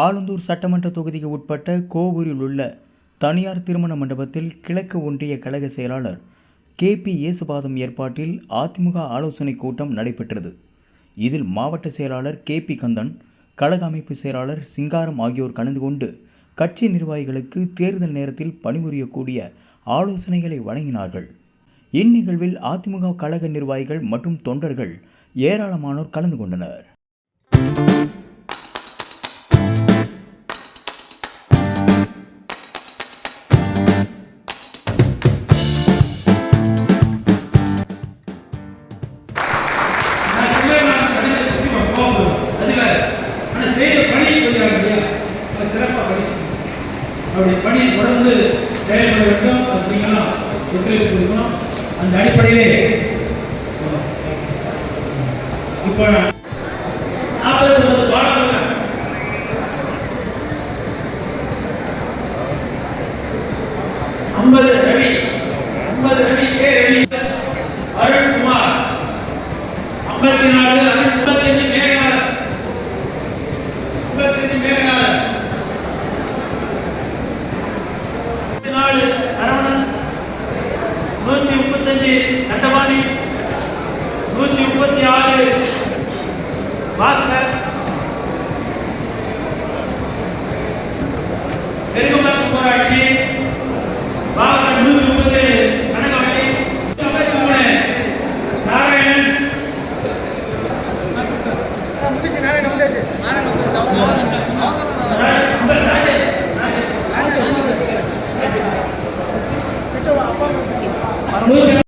ஆலந்தூர் சட்டமன்ற தொகுதிக்கு உட்பட்ட கோவூரில் உள்ள தனியார் திருமண மண்டபத்தில் கிழக்கு ஒன்றிய கழக செயலாளர் KP இயேசுபாதம் ஏற்பாட்டில் அதிமுக ஆலோசனை கூட்டம் நடைபெற்றது. இதில் மாவட்ட செயலாளர் KP கந்தன், கழக அமைப்பு செயலாளர் சிங்காரம் ஆகியோர் கலந்து கொண்டு கட்சி நிர்வாகிகளுக்கு தேர்தல் நேரத்தில் பணிபுரியக்கூடிய ஆலோசனைகளை வழங்கினார்கள். இந்நிகழ்வில் அதிமுக கழக நிர்வாகிகள் மற்றும் தொண்டர்கள் ஏராளமானோர் கலந்து கொண்டனர். அவருடைய பணியை தொடர்ந்து செயல்பட வேண்டும். நீங்களாம் ஒத்துழைப்பு கொடுக்கணும். அந்த அடிப்படையிலே இப்போ 49 பாடல்கள் 50 ரவி கே ரவி அருண்குமார் 54 55 மேகநாதன் 54 சரவணன் 135 நட்டவாணி 136 பாஸ்கர்